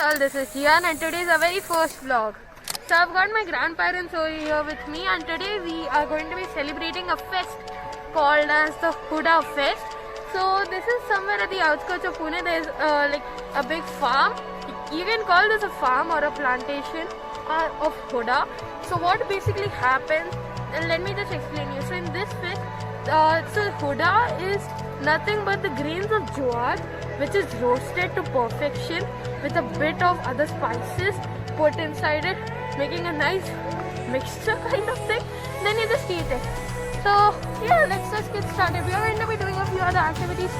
all, this is Jian and today is our very first vlog. So I've got my grandparents over here with me and today we are going to be celebrating a fest called as the Huda Fest. So this is somewhere at the outskirts of Pune. There's like a big farm. You can call this a farm or a plantation of Huda. So what basically happens, and let me just explain you. So in this fest, so Huda is nothing but the grains of jowar which is roasted to perfection with a bit of other spices put inside it, making a nice mixture kind of thing. Then you just eat it. So yeah, let's just get started. We are going to be doing a few other activities.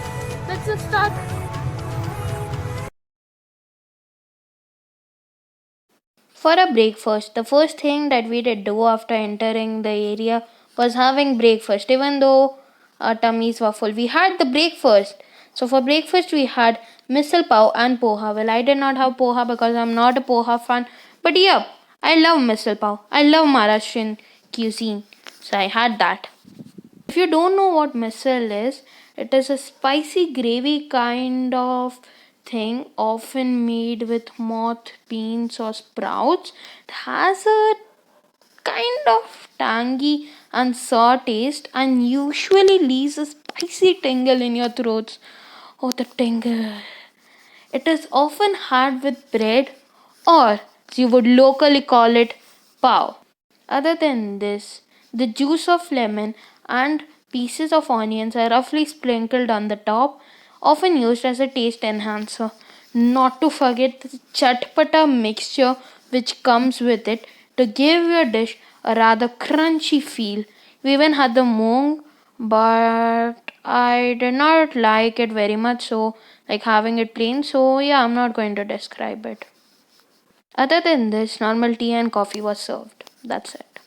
Let's just start. For a breakfast, the first thing that we did do after entering the area was having breakfast. Even though our tummies were full, we had the breakfast. So for breakfast, we had misal pav and poha. Well, I did not have poha because I'm not a poha fan. But yeah, I love misal pav. I love Maharashtrian cuisine. So I had that. If you don't know what misal is, it is a spicy gravy kind of thing, often made with moth, beans, or sprouts. It has a kind of tangy and sour taste and usually leaves a spicy tingle in your throats. Oh, the tingle. It is often had with bread or as you would locally call it pav. Other than this, the juice of lemon and pieces of onions are roughly sprinkled on the top, often used as a taste enhancer. Not to forget the chatpata mixture which comes with it to give your dish a rather crunchy feel. We even had the moong, but I did not like it very much, so like having it plain, so yeah, I'm not going to describe it. Other than this, normal tea and coffee was served. That's it.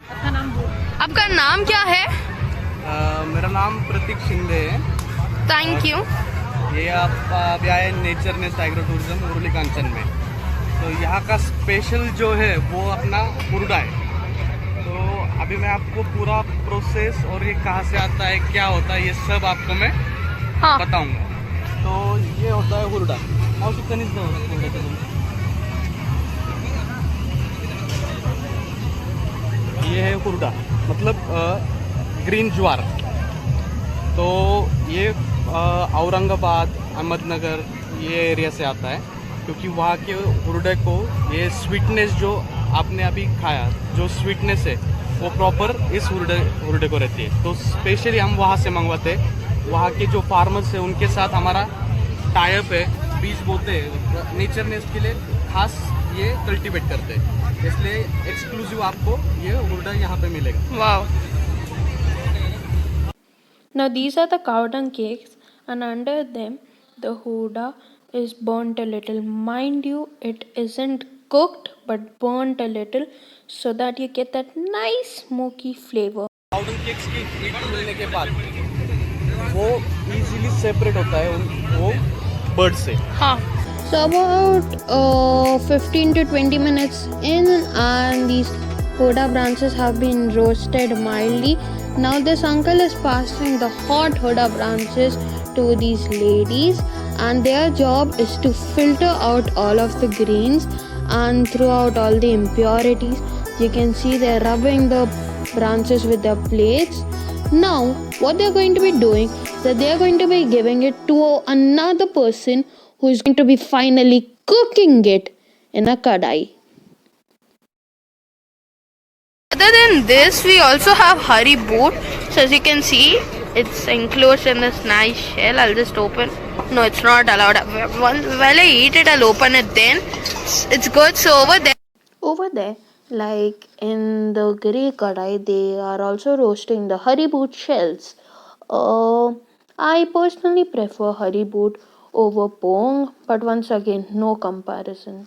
आपका नाम क्या है? मेरा नाम प्रतीक शिंदे है। Thank you. ये आप अभी आए नेचर नेस्ट एग्रो टूरिज्म मुरली कांचन में। तो यहाँ का स्पेशल जो है वो अपना हुरडा है। तो अभी मैं आपको पूरा प्रोसेस और ये कहाँ से आता है, क्या होता है, ये सब आपको मैं बताऊंगा। तो ये होता है हुरडा। ये है हुरडा, मतलब ग्रीन ज्वार। तो ये औरंगाबाद, अहमदनगर ये एरिया से आता है, क्योंकि वहाँ के हुरडे को ये स्वीटनेस जो आपने अभी खाया, जो स्वीटनेस है वो प्रॉपर इस हुरडे को रहती है। तो स्पेशली हम वहाँ से मंगवाते हैं। वहाँ के जो फार्मर्स हैं उनके साथ हमारा टाइप है, बीज बोते हैं, नेचर नेस्ट के लिए खास ये कल्टीवेट करते हैं, इसलिए एक्सक्लूसिव आपको ये हुरडा यहाँ पे मिलेगा। Wow. Now these are the cow dung cakes, and under them the huda is burnt a little. Mind you, it isn't cooked but burnt a little so that you get that nice smoky flavor. Cow dung cakes की heat मिलने के बाद वो easily separate होता है वो bird से। हाँ। So about 15 to 20 minutes in, and these huda branches have been roasted mildly. Now this uncle is passing the hot huda branches to these ladies, and their job is to filter out all of the grains and throw out all the impurities. You can see they're rubbing the branches with their plates. Now what they're going to be doing is that they're going to be giving it to another person who is going to be finally cooking it in a kadai. Other than this, we also have hari boot. So as you can see, it's enclosed in this nice shell. I'll just open. No, it's not allowed. While I eat it, I'll open it then. It's good. So Over there, like in the grey kadai, they are also roasting the hari boot shells. I personally prefer hari boot over pong, but once again, no comparison.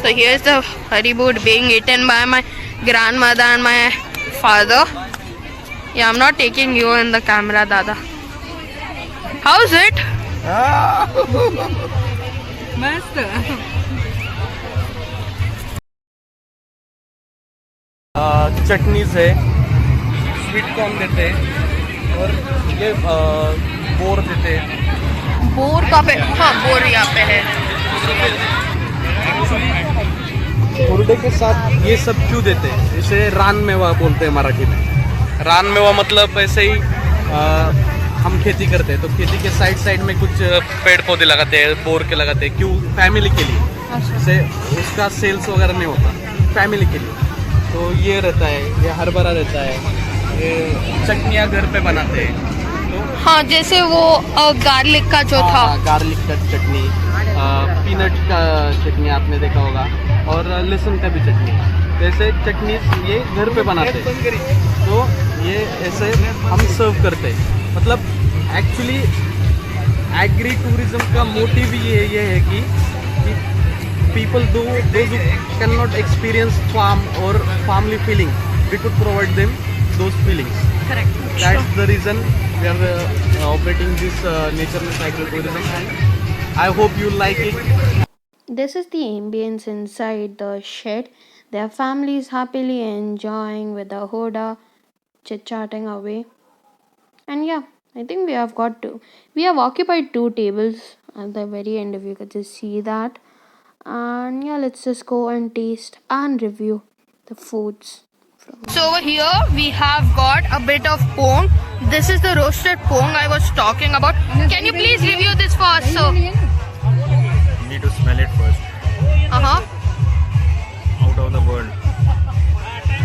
So here's the hari boot being eaten by my grandmother and my father. Yeah, I'm not taking you in the camera, Dada. How's it? Master. Chutneys है, sweet corn देते हैं, और ये bore देते। Bore का पे, हाँ bore यहाँ पे है। हुरडे के साथ ये सब क्यों देते हैं? इसे रानमेवा बोलते हैं मराठी में। रानमेवा मतलब ऐसे ही हम खेती करते हैं तो खेती के साइड साइड में कुछ पेड़ पौधे लगाते हैं, बोर के लगाते हैं। क्यों? फैमिली के लिए। से उसका सेल्स वगैरह नहीं होता, फैमिली के लिए। तो ये रहता है, ये हरभरा रहता है, ये चटनियाँ घर पे बनाते हैं। तो हाँ जैसे वो गार्लिक का जो था, गार्लिक का चटनी, पीनट का चटनी आपने देखा होगा, और लहसुन का भी चटनी। वैसे चटनी ये घर पे बनाते हैं, तो ये ऐसे हम सर्व करते हैं। मतलब एक्चुअली एग्री टूरिज्म का मोटिव ये है कि people those can not experience farm और farmly feeling, we could provide them those feelings. correct. That's the reason we are operating this nature-based agritourism, and I hope you like it. This is the ambience inside the shed. Their families happily enjoying with the hoda, chit-chatting away. And yeah, I think we have occupied 2 tables at the very end, if you could just see that. And yeah, let's just go and taste and review the foods. So over here we have got a bit of pong. This is the roasted pong I was talking about. Can you please review this for us, sir? Need to smell it first. Out of the world.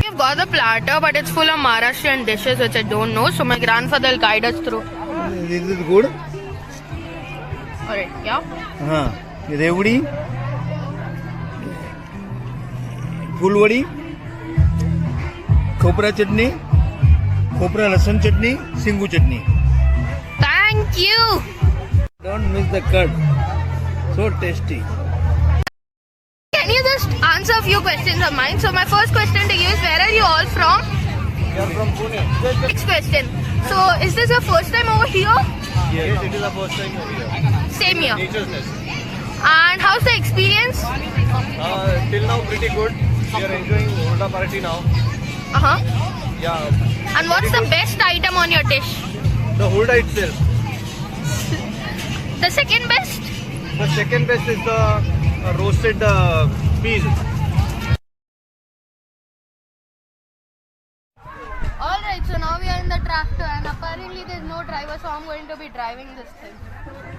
We've got the platter, but it's full of Maharashtrian dishes which I don't know. So my grandfather will guide us through. This is good. Alright, yeah. रेवड़ी, फूलवड़ी, खोपरा चटनी, खोपरा लहसुन चटनी, सिंगू चटनी. Thank you. Don't miss the curd. So tasty. Can you just answer a few questions of mine? So my first question to you is, where are you all from? We are from Pune. Next question. So is this your first time over here? Yes, it is the first time here. Same here. Nature's Nest. And how's the experience? Till now pretty good. We are enjoying Honda party now. Uh-huh. Yeah, And what's the best item on your dish? the Honda itself. The second best? The second best is the roasted peas. Alright, so now we are in the tractor and apparently there's no driver, so I'm going to be driving this thing.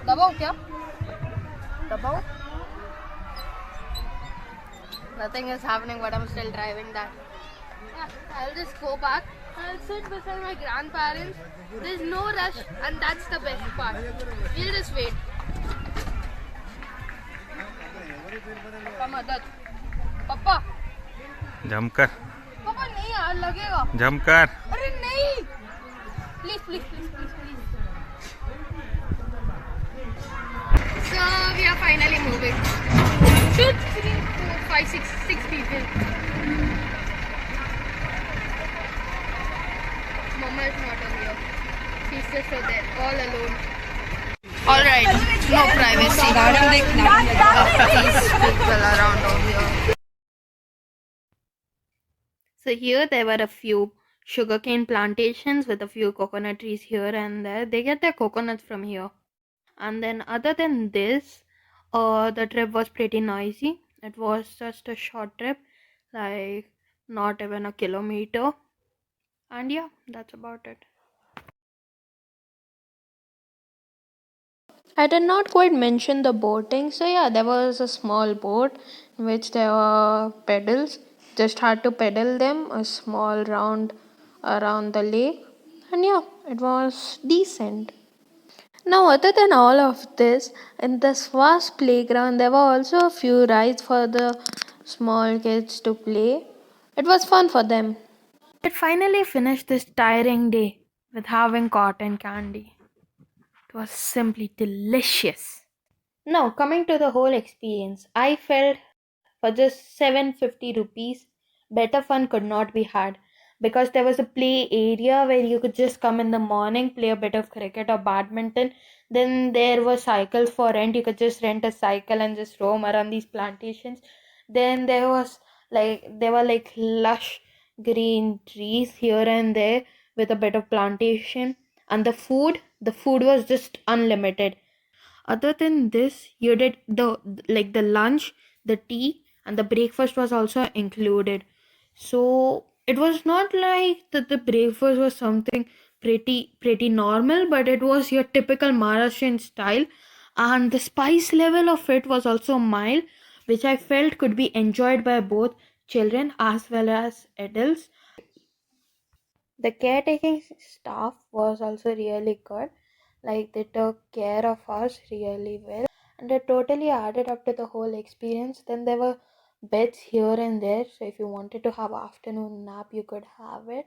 Dabao kya? Dabao? Nothing is happening, but I'm still driving that. Yeah, I'll just go back. I'll sit beside my grandparents. There's no rush, and that's the best part. We'll just wait. Papa, Madad. Papa. जमकर, Papa, नहीं यार लगेगा. जमकर. अरे नहीं. Please, please, please, please, please. So we are finally moving. 2, 3, 4, 5, 6 people. Mama is not on here. She's just over there, all alone. Alright, no privacy. These people around over here. So here there were a few sugarcane plantations with a few coconut trees here and there. They get their coconuts from here. And then other than this, the trip was pretty noisy. It was just a short trip, like not even a kilometer. And yeah, that's about it. I did not quite mention the boating. So yeah, there was a small boat in which there were pedals. Just had to pedal them a small round around the lake. And yeah, it was decent. Now, other than all of this, in this vast playground, there were also a few rides for the small kids to play. It was fun for them. It finally finished this tiring day with having cotton candy. It was simply delicious. Now, coming to the whole experience, I felt for just 750 rupees, better fun could not be had because there was a play area where you could just come in the morning, play a bit of cricket or badminton. Then there were cycles for rent. You could just rent a cycle and just roam around these plantations. Then there were lush green trees here and there with a bit of plantation. and the food was just unlimited. Other than this, you did the lunch, the tea, and the breakfast was also included. So it was not like that the breakfast was something pretty normal, but it was your typical Maharashtrian style, and the spice level of it was also mild, which I felt could be enjoyed by both children as well as adults. The caretaking staff was also really good. Like they took care of us really well, and it totally added up to the whole experience. Then there were beds here and there, so if you wanted to have afternoon nap, you could have it.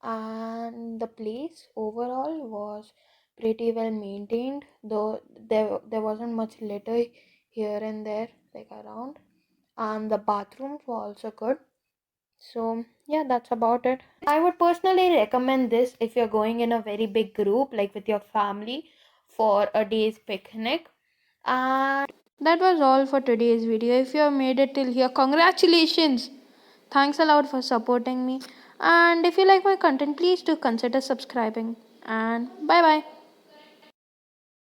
And the place overall was pretty well maintained, though there wasn't much litter here and there like around, and the bathrooms were also good. So, yeah, that's about it. I would personally recommend this if you're going in a very big group, like with your family, for a day's picnic. And that was all for today's video. If you have made it till here, congratulations! Thanks a lot for supporting me. And if you like my content, please do consider subscribing. And bye bye.